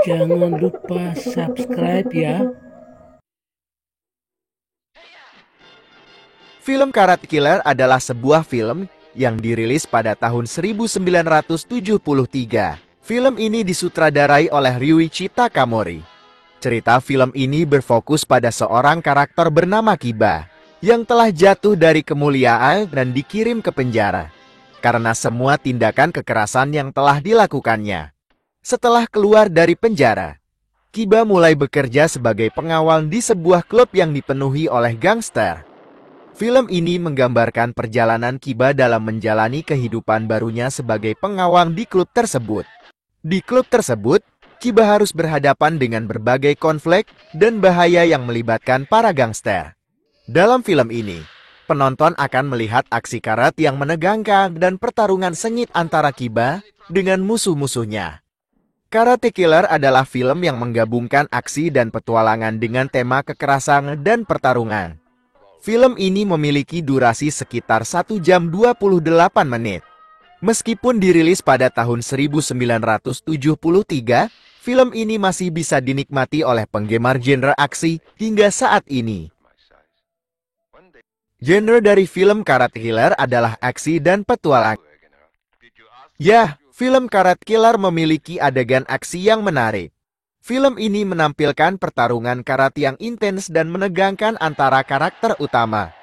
Jangan lupa subscribe ya. Film Karate Killer adalah sebuah film yang dirilis pada tahun 1973. Film ini disutradarai oleh Ryuichi Takamori. Cerita film ini berfokus pada seorang karakter bernama Kiba yang telah jatuh dari kemuliaan dan dikirim ke penjara karena semua tindakan kekerasan yang telah dilakukannya. Setelah keluar dari penjara, Kiba mulai bekerja sebagai pengawal di sebuah klub yang dipenuhi oleh gangster. Film ini menggambarkan perjalanan Kiba dalam menjalani kehidupan barunya sebagai pengawal di klub tersebut. Di klub tersebut, Kiba harus berhadapan dengan berbagai konflik dan bahaya yang melibatkan para gangster. Dalam film ini, penonton akan melihat aksi karate yang menegangkan dan pertarungan sengit antara Kiba dengan musuh-musuhnya. Karate Killer adalah film yang menggabungkan aksi dan petualangan dengan tema kekerasan dan pertarungan. Film ini memiliki durasi sekitar 1 jam 28 menit. Meskipun dirilis pada tahun 1973, film ini masih bisa dinikmati oleh penggemar genre aksi hingga saat ini. Genre dari film Karate Killer adalah aksi dan petualangan. Ya, film Karate Killer memiliki adegan aksi yang menarik. Film ini menampilkan pertarungan karate yang intens dan menegangkan antara karakter utama,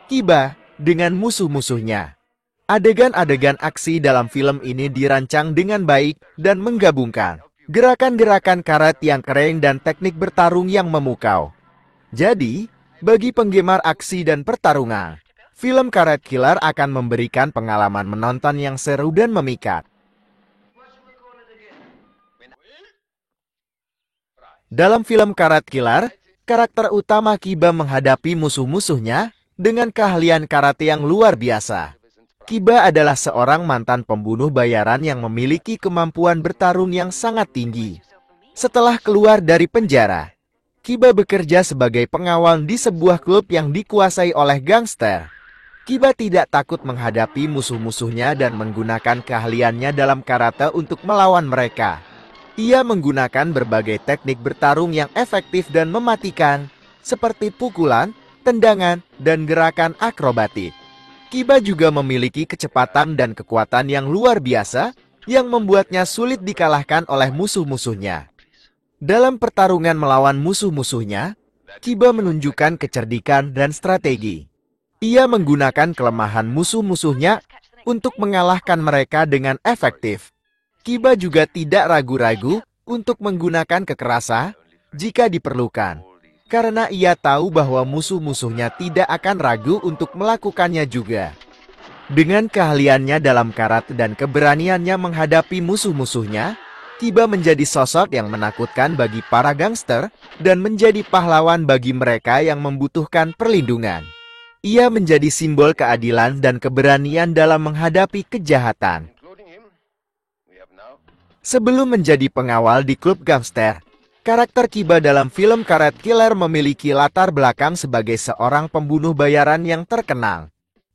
Kiba, dengan musuh-musuhnya. Adegan-adegan aksi dalam film ini dirancang dengan baik dan menggabungkan gerakan-gerakan karate yang keren dan teknik bertarung yang memukau. Jadi, bagi penggemar aksi dan pertarungan, film Karate Killer akan memberikan pengalaman menonton yang seru dan memikat. Dalam film Karate Killer, karakter utama Kiba menghadapi musuh-musuhnya dengan keahlian karate yang luar biasa. Kiba adalah seorang mantan pembunuh bayaran yang memiliki kemampuan bertarung yang sangat tinggi. Setelah keluar dari penjara, Kiba bekerja sebagai pengawal di sebuah klub yang dikuasai oleh gangster. Kiba tidak takut menghadapi musuh-musuhnya dan menggunakan keahliannya dalam karate untuk melawan mereka. Ia menggunakan berbagai teknik bertarung yang efektif dan mematikan, seperti pukulan, tendangan, dan gerakan akrobatik. Kiba juga memiliki kecepatan dan kekuatan yang luar biasa, yang membuatnya sulit dikalahkan oleh musuh-musuhnya. Dalam pertarungan melawan musuh-musuhnya, Kiba menunjukkan kecerdikan dan strategi. Ia menggunakan kelemahan musuh-musuhnya untuk mengalahkan mereka dengan efektif. Kiba juga tidak ragu-ragu untuk menggunakan kekerasan jika diperlukan, karena ia tahu bahwa musuh-musuhnya tidak akan ragu untuk melakukannya juga. Dengan keahliannya dalam karate dan keberaniannya menghadapi musuh-musuhnya, Kiba menjadi sosok yang menakutkan bagi para gangster dan menjadi pahlawan bagi mereka yang membutuhkan perlindungan. Ia menjadi simbol keadilan dan keberanian dalam menghadapi kejahatan. Sebelum menjadi pengawal di klub gangster, karakter Kiba dalam film Karate Killer memiliki latar belakang sebagai seorang pembunuh bayaran yang terkenal.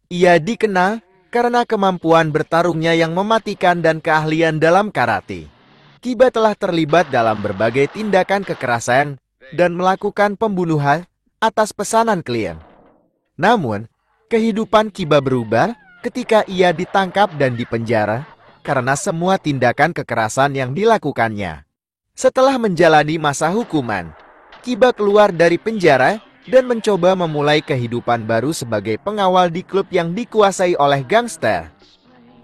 Ia dikenal karena kemampuan bertarungnya yang mematikan dan keahlian dalam karate. Kiba telah terlibat dalam berbagai tindakan kekerasan dan melakukan pembunuhan atas pesanan klien. Namun, kehidupan Kiba berubah ketika ia ditangkap dan dipenjara karena semua tindakan kekerasan yang dilakukannya. Setelah menjalani masa hukuman, Kiba keluar dari penjara dan mencoba memulai kehidupan baru sebagai pengawal di klub yang dikuasai oleh gangster.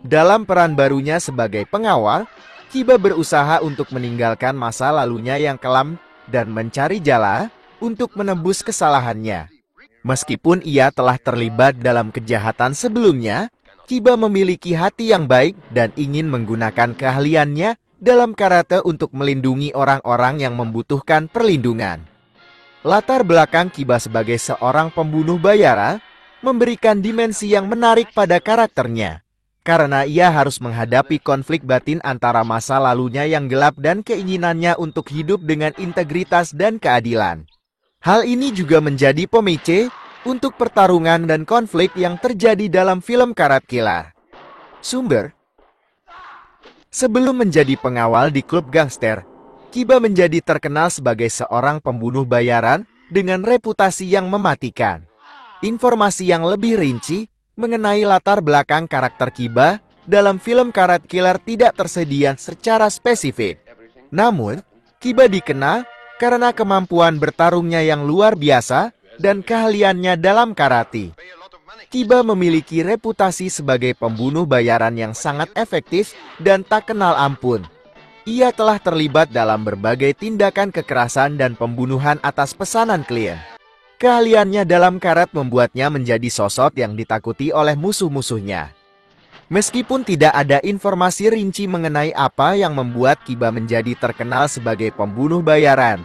Dalam peran barunya sebagai pengawal, Kiba berusaha untuk meninggalkan masa lalunya yang kelam dan mencari jalan untuk menebus kesalahannya. Meskipun ia telah terlibat dalam kejahatan sebelumnya, Kiba memiliki hati yang baik dan ingin menggunakan keahliannya dalam karate untuk melindungi orang-orang yang membutuhkan perlindungan. Latar belakang Kiba sebagai seorang pembunuh bayaran memberikan dimensi yang menarik pada karakternya, karena ia harus menghadapi konflik batin antara masa lalunya yang gelap dan keinginannya untuk hidup dengan integritas dan keadilan. Hal ini juga menjadi pemicu untuk pertarungan dan konflik yang terjadi dalam film Karate Killer. Sumber: sebelum menjadi pengawal di klub gangster, Kiba menjadi terkenal sebagai seorang pembunuh bayaran dengan reputasi yang mematikan. Informasi yang lebih rinci mengenai latar belakang karakter Kiba dalam film Karate Killer tidak tersedia secara spesifik. Namun, Kiba dikenal karena kemampuan bertarungnya yang luar biasa dan keahliannya dalam karate. Kiba memiliki reputasi sebagai pembunuh bayaran yang sangat efektif dan tak kenal ampun. Ia telah terlibat dalam berbagai tindakan kekerasan dan pembunuhan atas pesanan klien. Keahliannya dalam karat membuatnya menjadi sosok yang ditakuti oleh musuh-musuhnya. Meskipun tidak ada informasi rinci mengenai apa yang membuat Kiba menjadi terkenal sebagai pembunuh bayaran,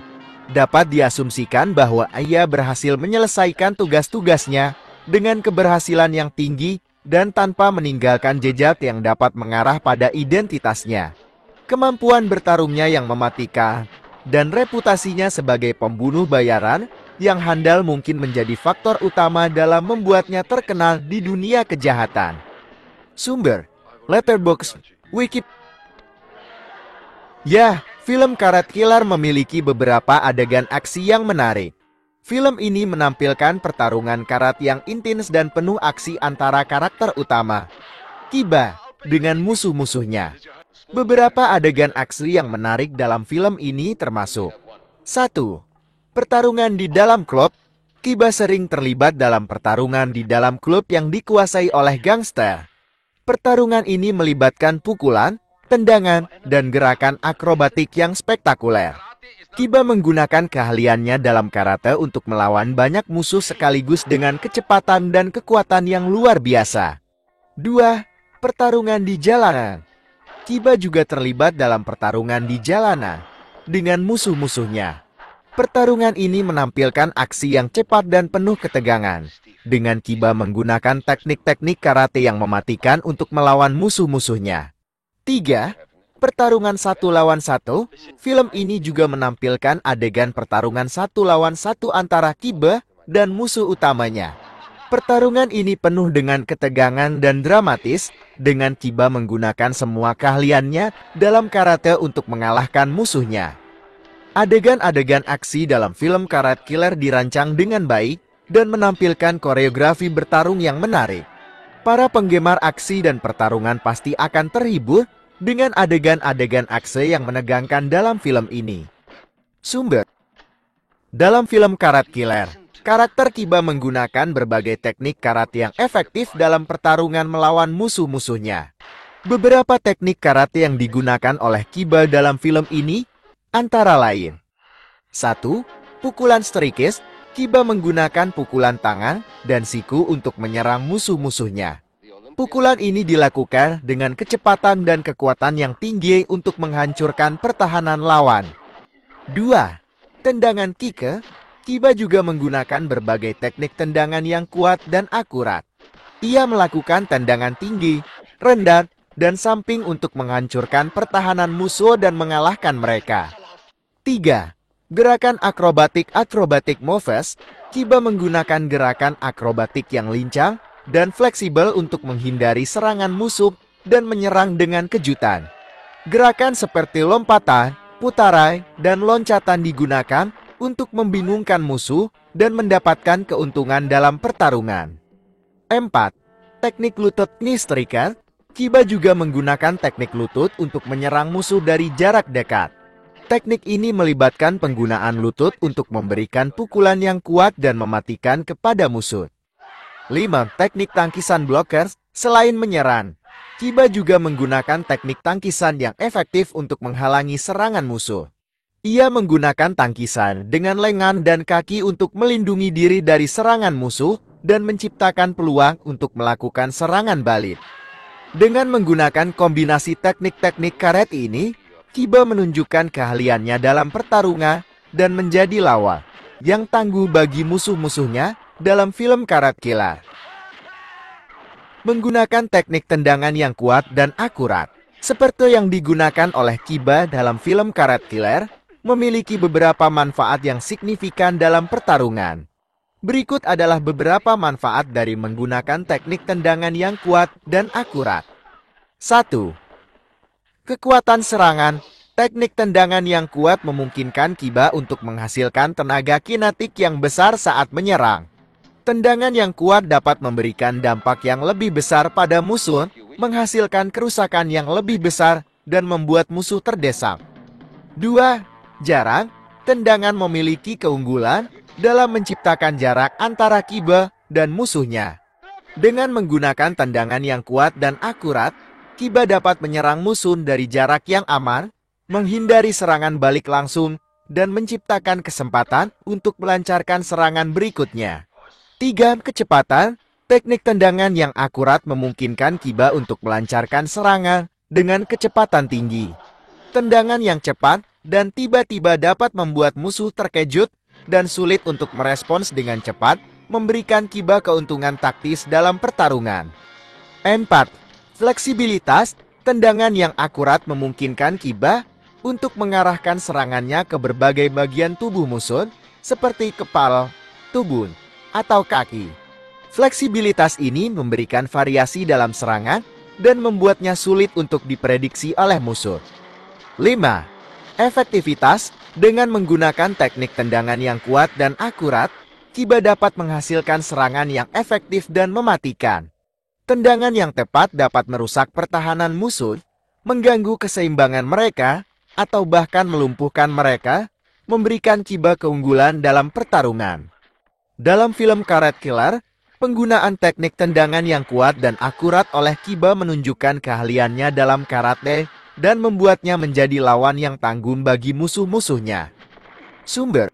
dapat diasumsikan bahwa ia berhasil menyelesaikan tugas-tugasnya dengan keberhasilan yang tinggi dan tanpa meninggalkan jejak yang dapat mengarah pada identitasnya. Kemampuan bertarungnya yang mematikan dan reputasinya sebagai pembunuh bayaran yang handal mungkin menjadi faktor utama dalam membuatnya terkenal di dunia kejahatan. Sumber: Letterboxd, Wiki. Ya, film Karate Killer memiliki beberapa adegan aksi yang menarik. Film ini menampilkan pertarungan karate yang intens dan penuh aksi antara karakter utama, Kiba, dengan musuh-musuhnya. Beberapa adegan aksi yang menarik dalam film ini termasuk 1. Pertarungan di dalam klub. Kiba sering terlibat dalam pertarungan di dalam klub yang dikuasai oleh gangster. Pertarungan ini melibatkan pukulan, tendangan, dan gerakan akrobatik yang spektakuler. Kiba menggunakan keahliannya dalam karate untuk melawan banyak musuh sekaligus dengan kecepatan dan kekuatan yang luar biasa. 2. Pertarungan di jalanan. Kiba juga terlibat dalam pertarungan di jalanan dengan musuh-musuhnya. Pertarungan ini menampilkan aksi yang cepat dan penuh ketegangan, dengan Kiba menggunakan teknik-teknik karate yang mematikan untuk melawan musuh-musuhnya. 3. Pertarungan 1 lawan 1. Film ini juga menampilkan adegan pertarungan 1 lawan 1 antara Kiba dan musuh utamanya. Pertarungan ini penuh dengan ketegangan dan dramatis, dengan Kiba menggunakan semua keahliannya dalam karate untuk mengalahkan musuhnya. Adegan-adegan aksi dalam film Karate Killer dirancang dengan baik dan menampilkan koreografi bertarung yang menarik. Para penggemar aksi dan pertarungan pasti akan terhibur dengan adegan-adegan aksi yang menegangkan dalam film ini. Sumber: dalam film Karate Killer, karakter Kiba menggunakan berbagai teknik karate yang efektif dalam pertarungan melawan musuh-musuhnya. Beberapa teknik karate yang digunakan oleh Kiba dalam film ini antara lain: 1. Pukulan strikes. Kiba menggunakan pukulan tangan dan siku untuk menyerang musuh-musuhnya. Pukulan ini dilakukan dengan kecepatan dan kekuatan yang tinggi untuk menghancurkan pertahanan lawan. 2. Tendangan kick. Kiba juga menggunakan berbagai teknik tendangan yang kuat dan akurat. Ia melakukan tendangan tinggi, rendah, dan samping untuk menghancurkan pertahanan musuh dan mengalahkan mereka. 3. Gerakan akrobatik moves. Kiba menggunakan gerakan akrobatik yang lincah dan fleksibel untuk menghindari serangan musuh dan menyerang dengan kejutan. Gerakan seperti lompatan, putarai, dan loncatan digunakan untuk membingungkan musuh dan mendapatkan keuntungan dalam pertarungan. 4. Teknik lutut knee striker. Kiba juga menggunakan teknik lutut untuk menyerang musuh dari jarak dekat. Teknik ini melibatkan penggunaan lutut untuk memberikan pukulan yang kuat dan mematikan kepada musuh. 5. Teknik tangkisan blockers. Selain menyerang, Kiba juga menggunakan teknik tangkisan yang efektif untuk menghalangi serangan musuh. Ia menggunakan tangkisan dengan lengan dan kaki untuk melindungi diri dari serangan musuh dan menciptakan peluang untuk melakukan serangan balik. Dengan menggunakan kombinasi teknik-teknik karate ini, Kiba menunjukkan keahliannya dalam pertarungan dan menjadi lawan yang tangguh bagi musuh-musuhnya dalam film Karate Killer. Menggunakan teknik tendangan yang kuat dan akurat, seperti yang digunakan oleh Kiba dalam film Karate Killer, memiliki beberapa manfaat yang signifikan dalam pertarungan. Berikut adalah beberapa manfaat dari menggunakan teknik tendangan yang kuat dan akurat. 1. Kekuatan serangan. Teknik tendangan yang kuat memungkinkan Kiba untuk menghasilkan tenaga kinetik yang besar saat menyerang. Tendangan yang kuat dapat memberikan dampak yang lebih besar pada musuh, menghasilkan kerusakan yang lebih besar, dan membuat musuh terdesak. 2. Jarak. Tendangan memiliki keunggulan dalam menciptakan jarak antara Kiba dan musuhnya. Dengan menggunakan tendangan yang kuat dan akurat, Kiba dapat menyerang musuh dari jarak yang aman, menghindari serangan balik langsung, dan menciptakan kesempatan untuk melancarkan serangan berikutnya. 3. Kecepatan. Teknik tendangan yang akurat memungkinkan Kiba untuk melancarkan serangan dengan kecepatan tinggi. Tendangan yang cepat dan tiba-tiba dapat membuat musuh terkejut dan sulit untuk merespons dengan cepat, memberikan Kiba keuntungan taktis dalam pertarungan. 4. Fleksibilitas. Tendangan yang akurat memungkinkan Kiba untuk mengarahkan serangannya ke berbagai bagian tubuh musuh, seperti kepala, tubuh, atau kaki. Fleksibilitas ini memberikan variasi dalam serangan dan membuatnya sulit untuk diprediksi oleh musuh. 5. Efektivitas. Dengan menggunakan teknik tendangan yang kuat dan akurat, Kiba dapat menghasilkan serangan yang efektif dan mematikan. Tendangan yang tepat dapat merusak pertahanan musuh, mengganggu keseimbangan mereka, atau bahkan melumpuhkan mereka, memberikan Kiba keunggulan dalam pertarungan. Dalam film Karate Killer, penggunaan teknik tendangan yang kuat dan akurat oleh Kiba menunjukkan keahliannya dalam karate dan membuatnya menjadi lawan yang tangguh bagi musuh-musuhnya. Sumber.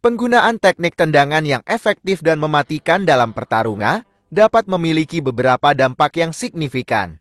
Penggunaan teknik tendangan yang efektif dan mematikan dalam pertarungan dapat memiliki beberapa dampak yang signifikan.